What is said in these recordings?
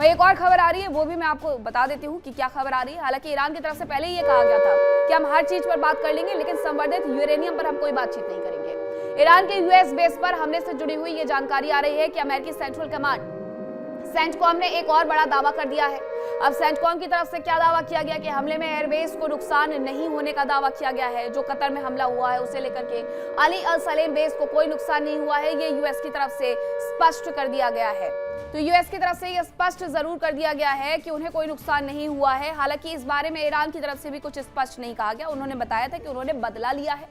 वही एक और खबर आ रही है, वो भी मैं आपको बता देती हूँ कि क्या खबर आ रही है। हालांकि ईरान की तरफ से पहले ही ये कहा गया था कि हम हर चीज पर बात कर लेंगे, लेकिन संवर्धित यूरेनियम पर हम कोई बातचीत नहीं करेंगे। ईरान के यूएस बेस पर हमले से जुड़ी हुई ये जानकारी आ रही है कि अमेरिकी सेंट्रल कमांड सेंटकॉम ने एक और बड़ा दावा कर दिया है। अब सेंटकॉम की तरफ से क्या दावा किया गया कि हमले में एयरबेस को नुकसान नहीं होने का दावा किया गया है। जो कतर में हमला हुआ है उसे लेकर के अली अल सलेम बेस को कोई नुकसान नहीं हुआ है, ये यूएस की तरफ से स्पष्ट कर दिया गया है। तो यूएस की तरफ से ये स्पष्ट जरूर कर दिया गया है कि उन्हें कोई नुकसान नहीं हुआ है। हालांकि इस बारे में ईरान की तरफ से भी कुछ स्पष्ट नहीं कहा गया। उन्होंने बताया था कि उन्होंने बदला लिया है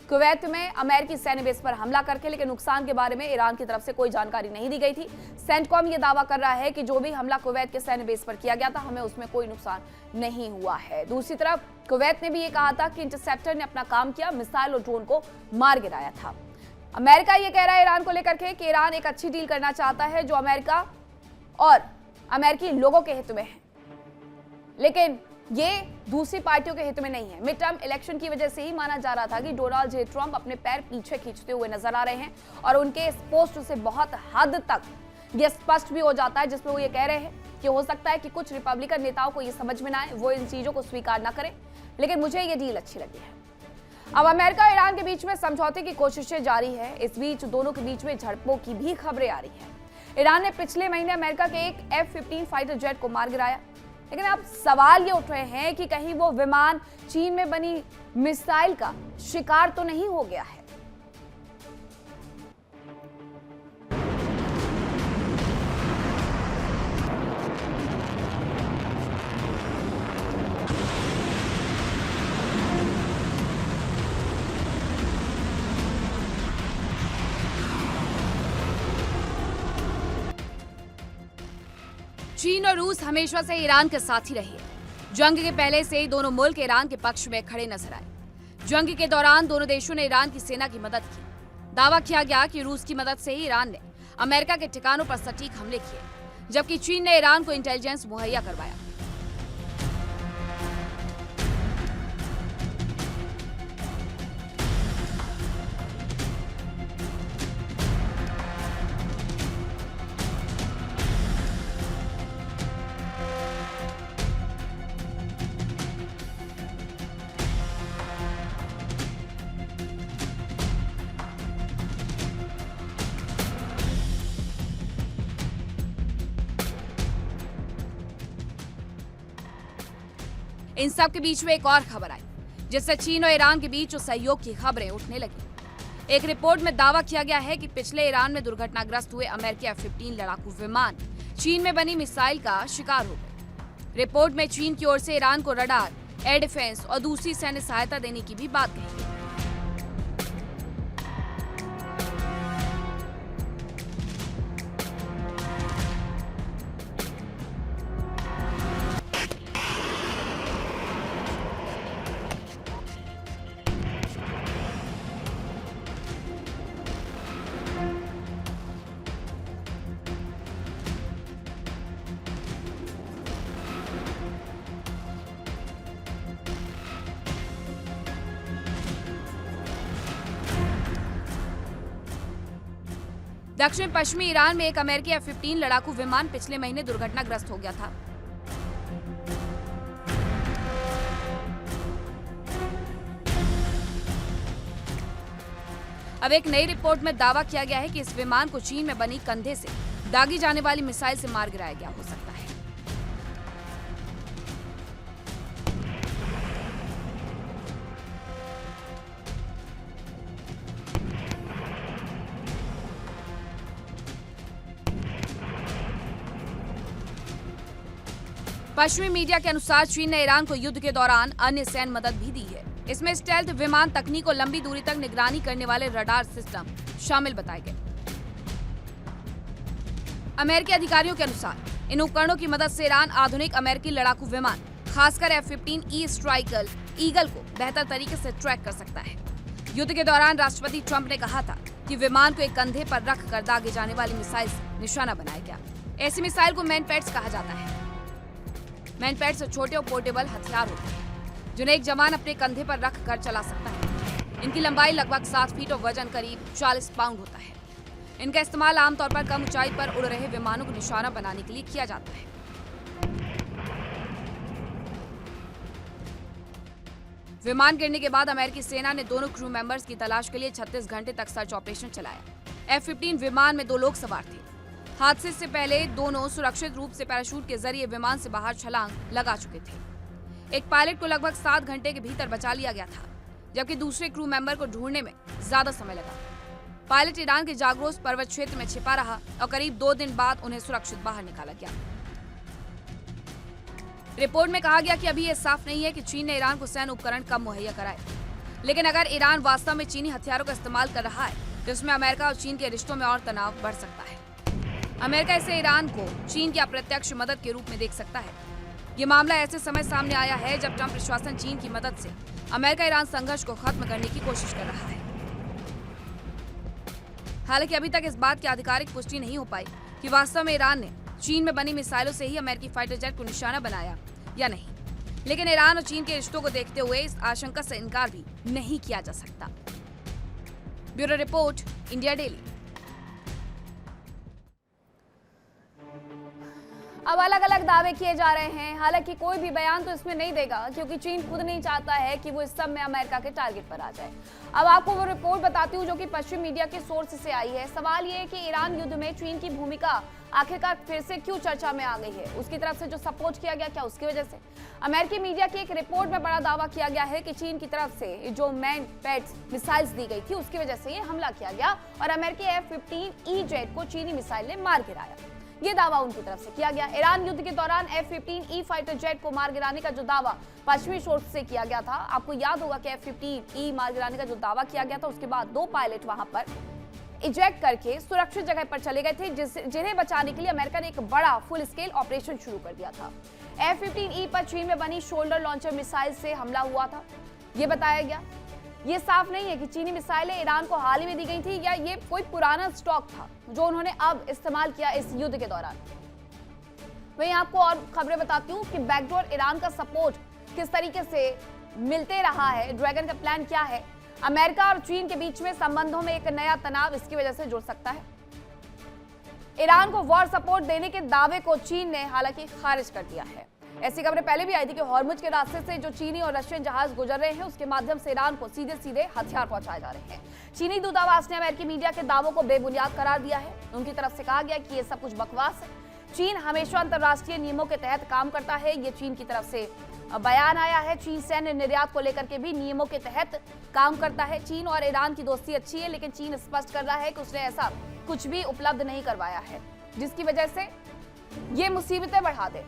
कुवैत में अमेरिकी सैन्य बेस पर हमला करके, लेकिन नुकसान के बारे में ईरान की तरफ से कोई जानकारी नहीं दी गई थी। सेंटकॉम ये दावा कर रहा है कि जो भी हमला कुवैत के सैन्य बेस पर किया गया था, हमें उसमें कोई नुकसान नहीं हुआ है। दूसरी तरफ कुवैत ने भी ये कहा था कि इंटरसेप्टर ने अपना काम किया, मिसाइल और ड्रोन को मार गिराया था। अमेरिका ये कह रहा है ईरान को लेकर के कि ईरान एक अच्छी डील करना चाहता है जो अमेरिका और अमेरिकी लोगों के हित में है, लेकिन ये दूसरी पार्टियों के हित में नहीं है। मिड टर्म इलेक्शन की वजह से ही माना जा रहा था कि डोनाल्ड जे ट्रंप अपने पैर पीछे खींचते हुए नजर आ रहे हैं और उनके इस पोस्ट से बहुत हद तक ये स्पष्ट भी हो जाता है, जिसमें वो ये कह रहे हैं कि हो सकता है कि कुछ रिपब्लिकन नेताओं को ये समझ में ना आए, वो इन चीजों को स्वीकार ना करें, लेकिन मुझे ये डील अच्छी लगी है। अब अमेरिका और ईरान के बीच में समझौते की कोशिशें जारी है। इस बीच दोनों के बीच में झड़पों की भी खबरें आ रही है। ईरान ने पिछले महीने अमेरिका के एक F-15 फाइटर जेट को मार गिराया, लेकिन अब सवाल ये उठ रहे हैं कि कहीं वो विमान चीन में बनी मिसाइल का शिकार तो नहीं हो गया है। चीन और रूस हमेशा से ईरान के साथ ही रहे हैं। जंग के पहले से ही दोनों मुल्क ईरान के पक्ष में खड़े नजर आए। जंग के दौरान दोनों देशों ने ईरान की सेना की मदद की। दावा किया गया कि रूस की मदद से ही ईरान ने अमेरिका के ठिकानों पर सटीक हमले किए, जबकि चीन ने ईरान को इंटेलिजेंस मुहैया करवाया। इन सब के बीच में एक और खबर आई, जिससे चीन और ईरान के बीच सहयोग की खबरें उठने लगी। एक रिपोर्ट में दावा किया गया है कि पिछले ईरान में दुर्घटनाग्रस्त हुए अमेरिकी F-15 लड़ाकू विमान चीन में बनी मिसाइल का शिकार हो गए। रिपोर्ट में चीन की ओर से ईरान को रडार, एयर डिफेंस और दूसरी सैन्य सहायता देने की भी बात कही गई। दक्षिण पश्चिमी ईरान में एक अमेरिकी F-15 लड़ाकू विमान पिछले महीने दुर्घटनाग्रस्त हो गया था। अब एक नई रिपोर्ट में दावा किया गया है कि इस विमान को चीन में बनी कंधे से दागी जाने वाली मिसाइल से मार गिराया गया हो सकता है। पश्चिमी मीडिया के अनुसार चीन ने ईरान को युद्ध के दौरान अन्य सैन्य मदद भी दी है। इसमें स्टेल्थ विमान तकनीक और लंबी दूरी तक निगरानी करने वाले रडार सिस्टम शामिल बताए गए। अमेरिकी अधिकारियों के अनुसार इन उपकरणों की मदद से ईरान आधुनिक अमेरिकी लड़ाकू विमान, खासकर F-15E स्ट्राइकर ईगल को बेहतर तरीके से ट्रैक कर सकता है। युद्ध के दौरान राष्ट्रपति ट्रंप ने कहा था कि विमान को एक कंधे पर रख कर दागे जाने वाली मिसाइल से निशाना बनाया गया। ऐसी मिसाइल को मैन पैड्स कहा जाता है। मैन पैड्स छोटे और पोर्टेबल हथियार होते हैं जिन्हें एक जवान अपने कंधे पर रख कर चला सकता है। इनकी लंबाई लगभग 7 फीट और वजन करीब 40 पाउंड होता है। इनका इस्तेमाल आमतौर पर कम ऊंचाई पर उड़ रहे विमानों को निशाना बनाने के लिए किया जाता है। विमान गिरने के बाद अमेरिकी सेना ने दोनों क्रू मेंबर्स की तलाश के लिए 36 घंटे तक सर्च ऑपरेशन चलाया। F-15 विमान में 2 लोग सवार थे। हादसे से पहले दोनों सुरक्षित रूप से पैराशूट के जरिए विमान से बाहर छलांग लगा चुके थे। एक पायलट को लगभग 7 घंटे के भीतर बचा लिया गया था, जबकि दूसरे क्रू मेंबर को ढूंढने में ज्यादा समय लगा। पायलट ईरान के जाग्रोस पर्वत क्षेत्र में छिपा रहा और करीब 2 दिन बाद उन्हें सुरक्षित बाहर निकाला गया। रिपोर्ट में कहा गया कि अभी यह साफ नहीं है कि चीन ने ईरान को सैन्य उपकरण कब मुहैया कराए, लेकिन अगर ईरान वास्तव में चीनी हथियारों का इस्तेमाल कर रहा है तो इसमें अमेरिका और चीन के रिश्तों में और तनाव बढ़ सकता है। अमेरिका इसे ईरान को चीन की अप्रत्यक्ष मदद के रूप में देख सकता है। ये मामला ऐसे समय सामने आया है जब ट्रंप प्रशासन चीन की मदद से अमेरिका ईरान संघर्ष को खत्म करने की कोशिश कर रहा है। हालांकि अभी तक इस बात की आधिकारिक पुष्टि नहीं हो पाई कि वास्तव में ईरान ने चीन में बनी मिसाइलों से ही अमेरिकी फाइटर जेट को निशाना बनाया या नहीं, लेकिन ईरान और चीन के रिश्तों को देखते हुए इस आशंका से इनकार भी नहीं किया जा सकता। Bureau report, India daily. अब अलग अलग दावे किए जा रहे हैं। हालांकि कोई भी बयान तो इसमें नहीं देगा, क्योंकि चीन खुद नहीं चाहता है कि वो इस सब में अमेरिका के टारगेट पर आ जाए। अब आपको वो रिपोर्ट बताती हूँ जो कि पश्चिमी मीडिया के सोर्स से आई है। सवाल ये है कि ईरान युद्ध में चीन की भूमिका आखिरकार फिर से क्यों चर्चा में आ गई है? उसकी तरफ से जो सपोर्ट किया गया, क्या उसकी वजह से? अमेरिकी मीडिया की एक रिपोर्ट में बड़ा दावा किया गया है कि चीन की तरफ से जो मैन पैड्स मिसाइल्स दी गई थी उसकी वजह से ये हमला किया गया और अमेरिकी F-15E जेट को चीनी मिसाइल ने मार गिराया। ये दावा उनकी तरफ से किया गया। ईरान युद्ध के दौरान F-15E फाइटर जेट को मार गिराने का जो दावा पश्चिमी सोर्स से किया गया था, आपको याद होगा कि F-15E मार गिराने का जो दावा किया गया था, उसके बाद 2 पायलट वहां पर इजेक्ट करके सुरक्षित जगह पर चले गए थे, जिन्हें बचाने के लिए अमेरिका ने एक बड़ा फुल स्केल ऑपरेशन शुरू कर दिया था। F-15E पर चीन में बनी शोल्डर लॉन्चर मिसाइल से हमला हुआ था, ये बताया गया। ये साफ नहीं है कि चीनी मिसाइलें ईरान को हाल ही में दी गई थी या ये कोई पुराना स्टॉक था जो उन्होंने अब इस्तेमाल किया इस युद्ध के दौरान। वहीं आपको और खबरें बताती हूँ कि बैकडोर ईरान का सपोर्ट किस तरीके से मिलते रहा है, ड्रैगन का प्लान क्या है, अमेरिका और चीन के बीच में संबंधों में एक नया तनाव इसकी वजह से जुड़ सकता है। ईरान को वॉर सपोर्ट देने के दावे को चीन ने हालांकि खारिज कर दिया है। ऐसी खबरें पहले भी आई थी कि हॉर्मुज के रास्ते से जो चीनी और रशियन जहाज गुजर रहे हैं उसके माध्यम से ईरान को सीधे सीधे हथियार पहुंचाए जा रहे हैं। चीनी दूतावास ने अमेरिकी मीडिया के दावों को बेबुनियाद करार दिया है। उनकी तरफ से कहा गया कि ये सब कुछ बकवास है। चीन हमेशा अंतर्राष्ट्रीय नियमों के तहत काम करता है, ये चीन की तरफ से बयान आया है। चीन सैन्य निर्यात को लेकर के भी नियमों के तहत काम करता है। चीन और ईरान की दोस्ती अच्छी है, लेकिन चीन स्पष्ट कर रहा है कि उसने ऐसा कुछ भी उपलब्ध नहीं करवाया है जिसकी वजह से ये मुसीबतें बढ़ा दे।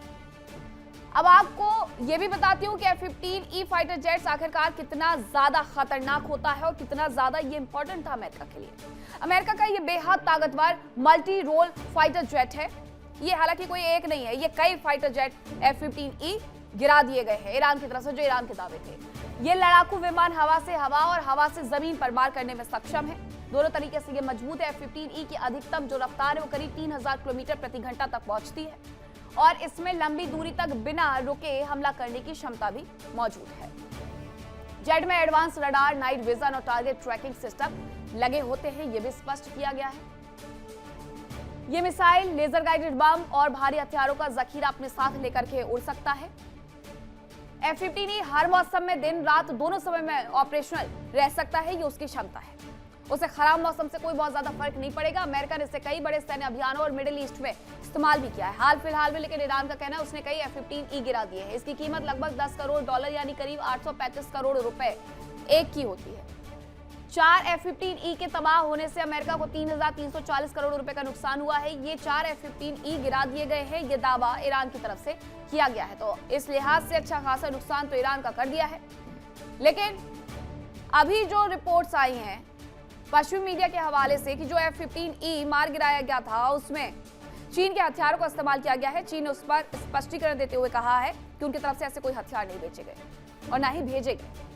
अब आपको ये भी बताती हूँ कि F-15E फाइटर जेट्स आखिरकार कितना ज्यादा खतरनाक होता है और कितना ज्यादा ये इंपॉर्टेंट था अमेरिका के लिए। अमेरिका का ये बेहद ताकतवर मल्टी रोल फाइटर जेट है। ये हालांकि कोई एक नहीं है, ये कई फाइटर जेट F-15E गिरा दिए गए हैं ईरान की तरफ से, जो ईरान के दावे थे। ये लड़ाकू विमान हवा से हवा और हवा से जमीन पर मार करने में सक्षम है। दोनों तरीके से ये मजबूत है। F-15E की अधिकतम जो रफ्तार है वो करीब 3000 किलोमीटर प्रति घंटा तक पहुंचती है और इसमें लंबी दूरी तक बिना रुके हमला करने की क्षमता भी मौजूद है। जेट में एडवांस रडार, नाइट विजन और टारगेट ट्रैकिंग सिस्टम लगे होते हैं, ये भी स्पष्ट किया गया है। ये मिसाइल, लेजर गाइडेड बम और भारी हथियारों का जखीरा अपने साथ लेकर के उड़ सकता है। F-15E हर मौसम में दिन रात दोनों समय में ऑपरेशनल रह सकता है, ये उसकी क्षमता है। उसे खराब मौसम से कोई बहुत ज्यादा फर्क नहीं पड़ेगा। अमेरिका ने इसे कई बड़े सैन्य अभियानों और मिडिल ईस्ट में इस्तेमाल भी किया है हाल फिलहाल में, लेकिन ईरान का कहना है उसने कई F-15E गिरा दिए हैं। इसकी कीमत लगभग $10 करोड़ यानी करीब 835 करोड़ रुपए एक की होती है। 4 F-15E के तबाह होने से अमेरिका को 3340 करोड़ रुपए का नुकसान हुआ है। ये 4 F-15E गिरा दिए गए हैं, ये दावा ईरान की तरफ से किया गया है। तो इस लिहाज से अच्छा खासा नुकसान तो ईरान का कर दिया है। लेकिन अभी जो रिपोर्ट्स आई हैं पश्चिमी मीडिया के हवाले से कि जो F-15E मार गिराया गया था उसमें चीन के हथियारों का इस्तेमाल किया गया है। चीन ने उस पर स्पष्टीकरण देते हुए कहा है कि उनकी तरफ से ऐसे कोई हथियार नहीं बेचे गए और ना ही भेजे गए।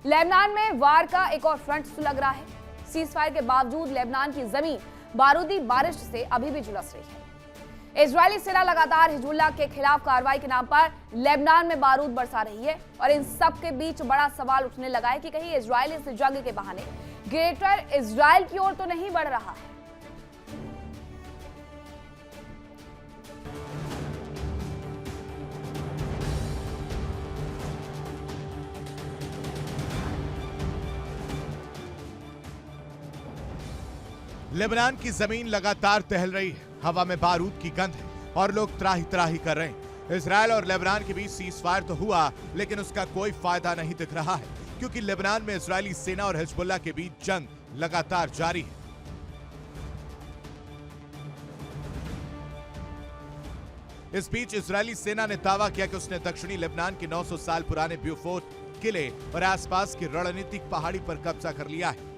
लेबनान में वार का एक और फ्रंट सुलग रहा है। सीजफायर के बावजूद लेबनान की जमीन बारूदी बारिश से अभी भी झुलस रही है। इजरायली सेना लगातार हिजबुल्लाह के खिलाफ कार्रवाई के नाम पर लेबनान में बारूद बरसा रही है और इन सब के बीच बड़ा सवाल उठने लगा है कि कहीं इजरायल इस जंग के बहाने ग्रेटर इजरायल की ओर तो नहीं बढ़ रहा है। लेबनान की जमीन लगातार टहल रही है, हवा में बारूद की गंध है और लोग त्राही त्राही कर रहे हैं। इजराइल और लेबनान के बीच सीजफायर तो हुआ, लेकिन उसका कोई फायदा नहीं दिख रहा है, क्योंकि लेबनान में इजरायली सेना और हिजबुल्लाह के बीच जंग लगातार जारी है। इस बीच इजरायली सेना ने दावा किया कि उसने दक्षिणी लेबनान के 900 साल पुराने ब्यूफोर्ट किले और आसपास की रणनीतिक पहाड़ी पर कब्जा कर लिया है।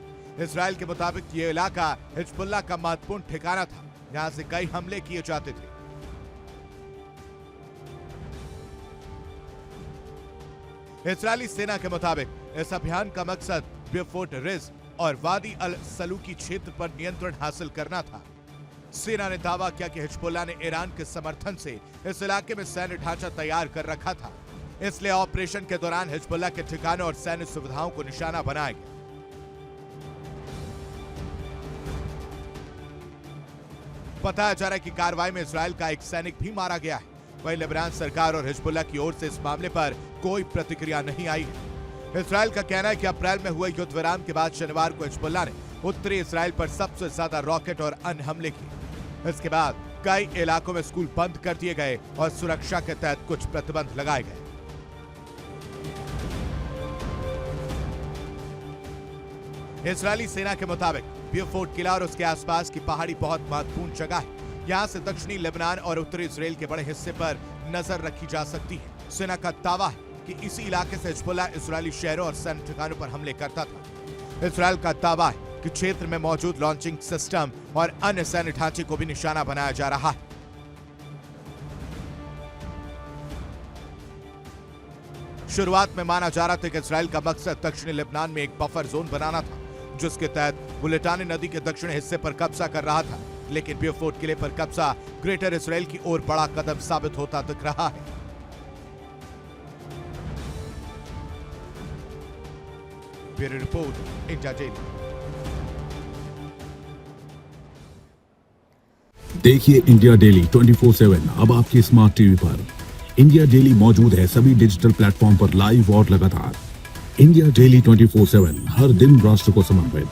इजराइल के मुताबिक ये इलाका हिजबुल्लाह का महत्वपूर्ण ठिकाना था, यहां से कई हमले किए जाते थे। इजरायली सेना के मुताबिक इस अभियान का मकसद ब्यूफोर्ट रिज और वादी अल सलूकी क्षेत्र पर नियंत्रण हासिल करना था। सेना ने दावा किया कि हिजबुल्लाह ने ईरान के समर्थन से इस इलाके में सैन्य ढांचा तैयार कर रखा था, इसलिए ऑपरेशन के दौरान हिजबुल्लाह के ठिकानों और सैन्य सुविधाओं को निशाना बनाया गया। बताया जा रहा है कि कार्रवाई में इजराइल का एक सैनिक भी मारा गया है। वहीं लेबनान सरकार और हिजबुल्लाह की ओर से इस मामले पर कोई प्रतिक्रिया नहीं आई है। इजराइल का कहना है कि अप्रैल में हुए युद्ध विराम के बाद शनिवार को हिजबुल्लाह ने उत्तरी इजराइल पर सबसे ज्यादा रॉकेट और अन्य हमले किए। इसके बाद कई इलाकों में स्कूल बंद कर दिए गए और सुरक्षा के तहत कुछ प्रतिबंध लगाए गए। इजरायली सेना के मुताबिक ब्यूफोर्ट किला और उसके आसपास की पहाड़ी बहुत महत्वपूर्ण जगह है। यहाँ से दक्षिणी लेबनान और उत्तरी इजराइल के बड़े हिस्से पर नजर रखी जा सकती है। सेना का दावा है कि इसी इलाके से हिजबुल्लाह इजरायली शहरों और सैन्य ठिकानों पर हमले करता था। इजराइल का दावा है कि क्षेत्र में मौजूद लॉन्चिंग सिस्टम और अन्य सैन्य ढांचे को भी निशाना बनाया जा रहा है। शुरुआत में माना जा रहा था कि इजराइल का मकसद दक्षिणी लेबनान में एक बफर जोन बनाना था, जिसके तहत वो लिटानी नदी के दक्षिणी हिस्से पर कब्जा कर रहा था, लेकिन ब्यूफोर्ट किले पर कब्जा ग्रेटर इजराइल की ओर बड़ा कदम साबित होता दिख रहा है। Bureau report, India daily. देखिए इंडिया डेली 24/7 अब आपकी स्मार्ट टीवी पर। इंडिया डेली मौजूद है सभी डिजिटल प्लेटफॉर्म पर लाइव और लगातार। इंडिया डेली 24/7 हर दिन राष्ट्र को समर्पित।